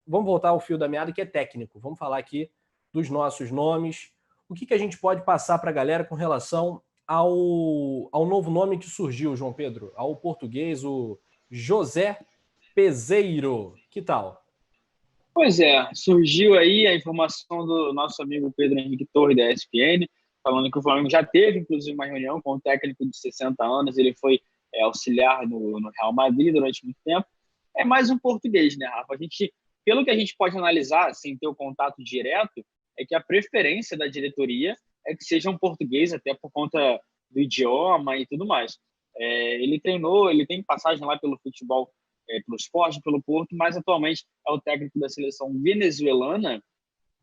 vamos voltar ao fio da meada, que é técnico. Vamos falar aqui dos nossos nomes. O que a gente pode passar para a galera com relação ao novo nome que surgiu, João Pedro? Ao português, o José Peseiro. Que tal? Pois é, surgiu aí a informação do nosso amigo Pedro Henrique Torres, da ESPN, falando que o Flamengo já teve, inclusive, uma reunião com um técnico de 60 anos, ele foi auxiliar no Real Madrid durante muito tempo. É mais um português, né, Rafa? Pelo que a gente pode analisar, sem ter o contato direto, é que a preferência da diretoria é que seja um português, até por conta do idioma e tudo mais. Ele treinou, ele tem passagem lá pelo futebol, pelo esporte, pelo Porto, mas atualmente é o técnico da seleção venezuelana.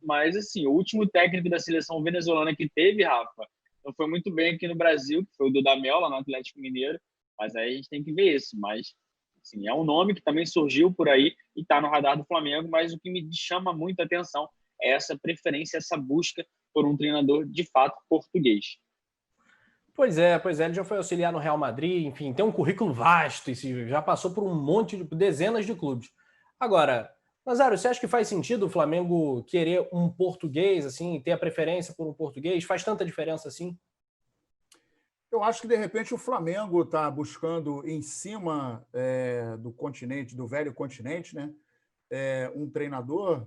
Mas, assim, o último técnico da seleção venezuelana que teve, Rafa, não foi muito bem aqui no Brasil, que foi o Dudamel, lá no Atlético Mineiro, mas aí a gente tem que ver isso. Mas, assim, é um nome que também surgiu por aí e está no radar do Flamengo, mas o que me chama muito a atenção é essa preferência, essa busca por um treinador de fato português. Pois é, ele já foi auxiliar no Real Madrid, enfim, tem um currículo vasto e já passou por um monte de dezenas de clubes. Agora, Nazário, você acha que faz sentido o Flamengo querer um português, assim, ter a preferência por um português? Faz tanta diferença assim? Eu acho que, de repente, o Flamengo está buscando em cima do continente, do velho continente, né? Um treinador,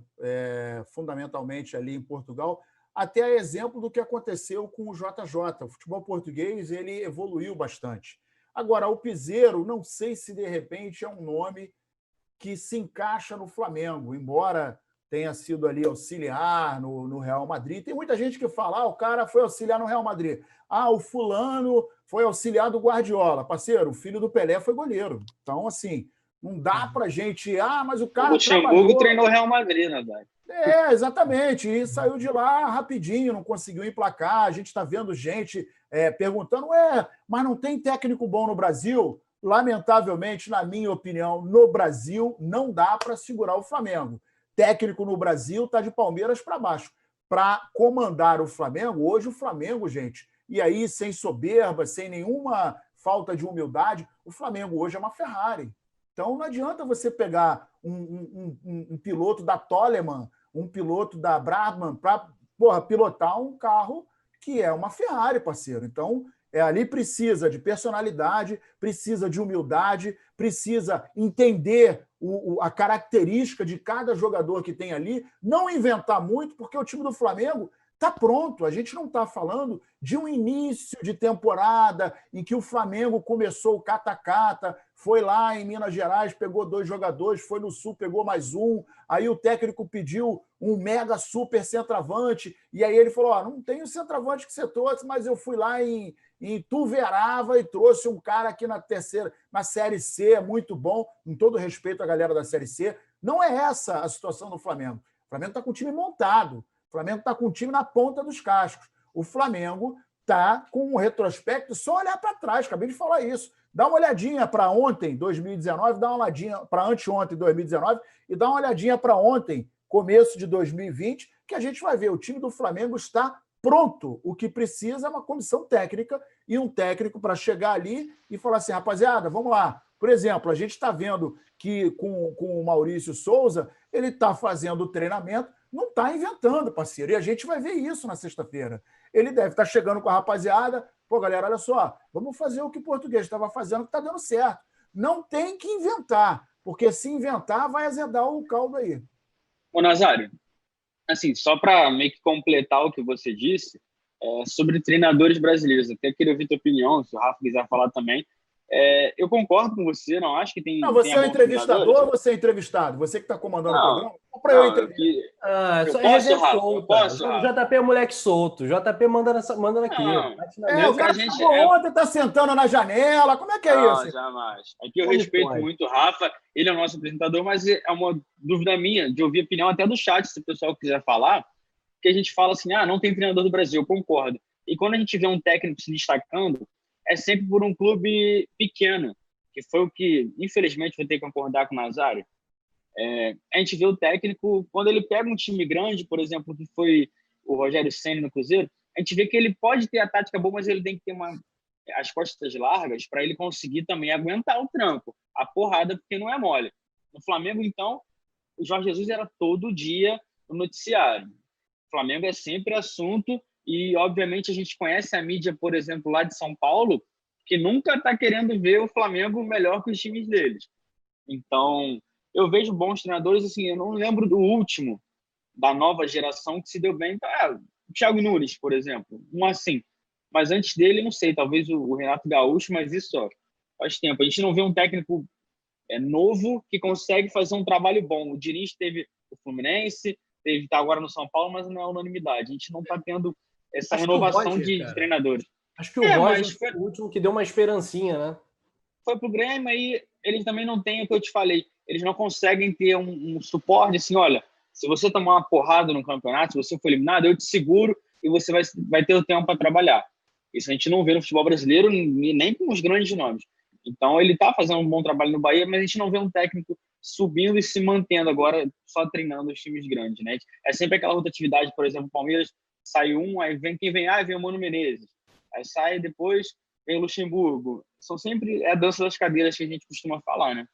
fundamentalmente ali em Portugal, até a exemplo do que aconteceu com o JJ. O futebol português ele evoluiu bastante. Agora, o Peseiro, não sei se de repente é um nome que se encaixa no Flamengo, embora tenha sido ali auxiliar no Real Madrid. Tem muita gente que fala, o cara foi auxiliar no Real Madrid. O fulano foi auxiliar do Guardiola. Parceiro, o filho do Pelé foi goleiro. Então, assim, não dá pra gente... mas o cara O Luxemburgo treinou o Real Madrid, né, velho? Exatamente. E saiu de lá rapidinho, não conseguiu emplacar. A gente está vendo gente perguntando, mas não tem técnico bom no Brasil? Lamentavelmente, na minha opinião, no Brasil não dá para segurar o Flamengo. Técnico no Brasil está de Palmeiras para baixo. Para comandar o Flamengo, hoje o Flamengo, gente, e aí sem soberba, sem nenhuma falta de humildade, o Flamengo hoje é uma Ferrari. Então não adianta você pegar um piloto da Toleman, um piloto da Brabham para pilotar um carro que é uma Ferrari, parceiro. Então, ali precisa de personalidade, precisa de humildade, precisa entender a característica de cada jogador que tem ali, não inventar muito, porque o time do Flamengo está pronto. A gente não está falando de um início de temporada em que o Flamengo começou o cata-cata, foi lá em Minas Gerais, pegou 2 jogadores, foi no Sul, pegou mais um, aí o técnico pediu um mega super centroavante, e aí ele falou, não tem o centroavante que você trouxe, mas eu fui lá em Tuverava e trouxe um cara aqui na Série C, muito bom, com todo respeito à galera da Série C. Não é essa a situação do Flamengo. O Flamengo está com o time montado. O Flamengo está com o time na ponta dos cascos. O Flamengo está com um retrospecto, só olhar para trás, acabei de falar isso. Dá uma olhadinha para ontem, 2019, dá uma olhadinha para anteontem, 2019, e dá uma olhadinha para ontem, começo de 2020, que a gente vai ver. O time do Flamengo está pronto. O que precisa é uma comissão técnica e um técnico para chegar ali e falar assim, rapaziada, vamos lá. Por exemplo, a gente está vendo que com o Maurício Souza, ele está fazendo o treinamento, não está inventando, parceiro. E a gente vai ver isso na sexta-feira. Ele deve estar chegando com a rapaziada, galera, olha só, vamos fazer o que o português estava fazendo, que está dando certo. Não tem que inventar, porque se inventar, vai azedar o caldo aí. Ô, Nazário, assim, só para meio que completar o que você disse, sobre treinadores brasileiros, até queria ouvir tua opinião, se o Rafa quiser falar também. Eu concordo com você, não acho que tem. Não, você tem é o entrevistador ou você é entrevistado? Você que está comandando o programa? Ou para eu entrevistar? Só posso, resenha Rafa? solta. Posso, Rafa? JP é moleque solto. JP mandando aqui. Não, o cara chegou ontem, está sentando na janela. Como é que é não, isso? jamais. Aqui eu respeito muito o Rafa, ele é o nosso apresentador, mas é uma dúvida minha de ouvir a opinião até do chat, se o pessoal quiser falar, que a gente fala assim, não tem treinador do Brasil, eu concordo. E quando a gente vê um técnico se destacando, é sempre por um clube pequeno, que foi o que, infelizmente, vou ter que concordar com o Nazário. A gente vê o técnico, quando ele pega um time grande, por exemplo, que foi o Rogério Ceni no Cruzeiro, a gente vê que ele pode ter a tática boa, mas ele tem que ter as costas largas para ele conseguir também aguentar o tranco, a porrada, porque não é mole. No Flamengo, então, o Jorge Jesus era todo dia no noticiário. O Flamengo é sempre assunto e, obviamente, a gente conhece a mídia, por exemplo, lá de São Paulo, que nunca está querendo ver o Flamengo melhor que os times deles. Então, eu vejo bons treinadores, assim, eu não lembro do último, da nova geração, que se deu bem. O Thiago Nunes, por exemplo, um assim. Mas antes dele, não sei, talvez o Renato Gaúcho, mas isso ó, faz tempo. A gente não vê um técnico novo que consegue fazer um trabalho bom. O Diniz teve o Fluminense, está agora no São Paulo, mas não é unanimidade. A gente não está tendo essa renovação de treinadores. Acho que o Roger foi o último que deu uma esperancinha, né? Foi pro Grêmio, aí eles também não têm o que eu te falei. Eles não conseguem ter um suporte assim, olha, se você tomar uma porrada no campeonato, se você for eliminado, eu te seguro e você vai ter o tempo para trabalhar. Isso a gente não vê no futebol brasileiro, nem com os grandes nomes. Então, ele está fazendo um bom trabalho no Bahia, mas a gente não vê um técnico subindo e se mantendo agora, só treinando os times grandes, né? É sempre aquela rotatividade, por exemplo, o Palmeiras sai um, aí vem quem vem, vem o Mano Menezes. Aí sai depois, vem o Luxemburgo. São sempre a dança das cadeiras que a gente costuma falar, né?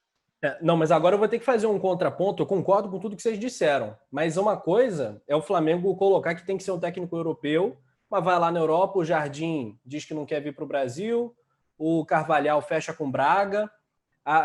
Não, mas agora eu vou ter que fazer um contraponto. Eu concordo com tudo que vocês disseram. Mas uma coisa é o Flamengo colocar que tem que ser um técnico europeu, mas vai lá na Europa, o Jardim diz que não quer vir para o Brasil, o Carvalhal fecha com Braga.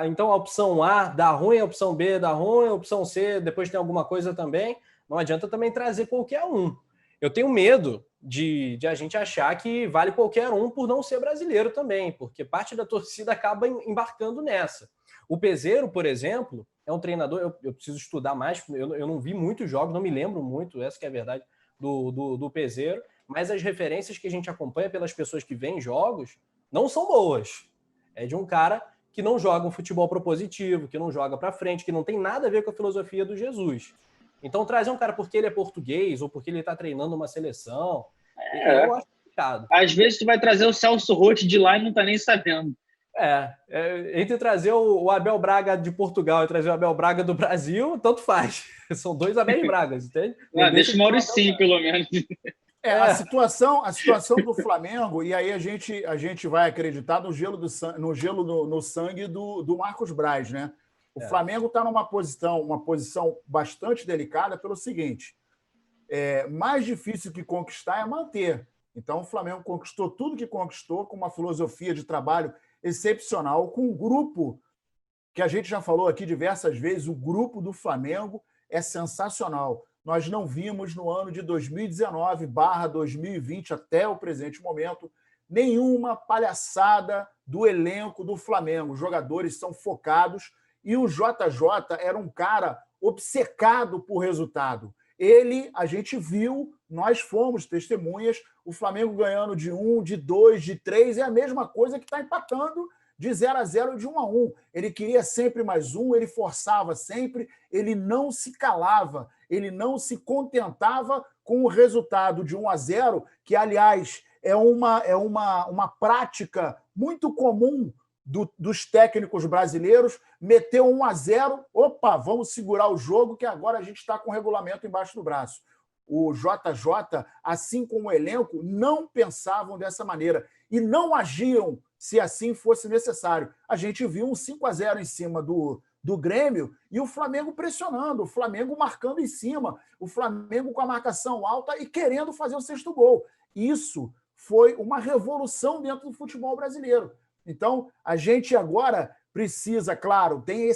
Então a opção A dá ruim, a opção B dá ruim, a opção C depois tem alguma coisa também. Não adianta também trazer qualquer um. Eu tenho medo de a gente achar que vale qualquer um por não ser brasileiro também, porque parte da torcida acaba embarcando nessa. O Peseiro, por exemplo, é um treinador, eu preciso estudar mais, eu não vi muitos jogos, não me lembro muito, essa que é a verdade, do Peseiro, mas as referências que a gente acompanha pelas pessoas que veem jogos não são boas. É de um cara que não joga um futebol propositivo, que não joga para frente, que não tem nada a ver com a filosofia do Jesus. Então, trazer um cara porque ele é português ou porque ele está treinando uma seleção, eu acho complicado. Às vezes tu vai trazer o Celso Roth de lá e não tá nem sabendo. Entre trazer o Abel Braga de Portugal e trazer o Abel Braga do Brasil, tanto faz. São dois Abel Bragas, entende? Deixa o Mauricinho, pelo menos. A situação do Flamengo, e aí a gente vai acreditar no gelo no sangue do Marcos Braz, né? O Flamengo está numa posição bastante delicada pelo seguinte: mais difícil que conquistar é manter. Então, o Flamengo conquistou tudo que conquistou com uma filosofia de trabalho excepcional, com um grupo que a gente já falou aqui diversas vezes, o grupo do Flamengo é sensacional. Nós não vimos no ano de 2019/2020, até o presente momento, nenhuma palhaçada do elenco do Flamengo. Os jogadores são focados e o JJ era um cara obcecado por resultado. Ele, a gente viu, nós fomos testemunhas, o Flamengo ganhando de 1, de 2, de 3, é a mesma coisa que está empatando de 0-0 de 1-1. Ele queria sempre mais um, ele forçava sempre, ele não se calava, ele não se contentava com o resultado de 1-0, que, aliás, é uma prática muito comum dos técnicos brasileiros. Meteu 1-0, opa, vamos segurar o jogo, que agora a gente está com o regulamento embaixo do braço. O JJ, assim como o elenco, não pensavam dessa maneira e não agiam se assim fosse necessário. A gente viu um 5-0 em cima do Grêmio e o Flamengo pressionando, o Flamengo marcando em cima, o Flamengo com a marcação alta e querendo fazer o sexto gol. Isso foi uma revolução dentro do futebol brasileiro. Então, a gente agora precisa, claro, tem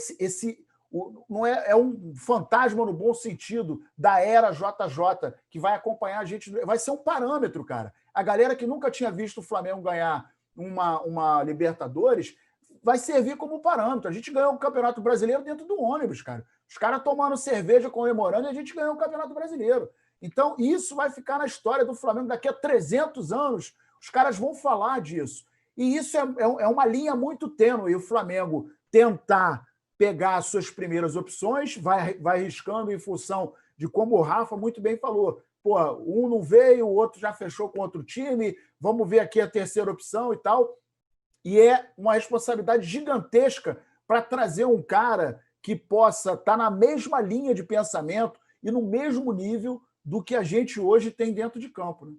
não é um fantasma no bom sentido da era JJ que vai acompanhar a gente, vai ser um parâmetro, cara. A galera que nunca tinha visto o Flamengo ganhar uma Libertadores vai servir como parâmetro. A gente ganhou o Campeonato Brasileiro dentro do ônibus, cara. Os caras tomando cerveja, comemorando, e a gente ganhou o Campeonato Brasileiro. Então, isso vai ficar na história do Flamengo daqui a 300 anos. Os caras vão falar disso. E isso é uma linha muito tênue. E o Flamengo tentar pegar as suas primeiras opções, vai riscando em função de como o Rafa muito bem falou. Pô, um não veio, o outro já fechou com outro time, vamos ver aqui a terceira opção e tal. E é uma responsabilidade gigantesca para trazer um cara que possa estar na mesma linha de pensamento e no mesmo nível do que a gente hoje tem dentro de campo, né?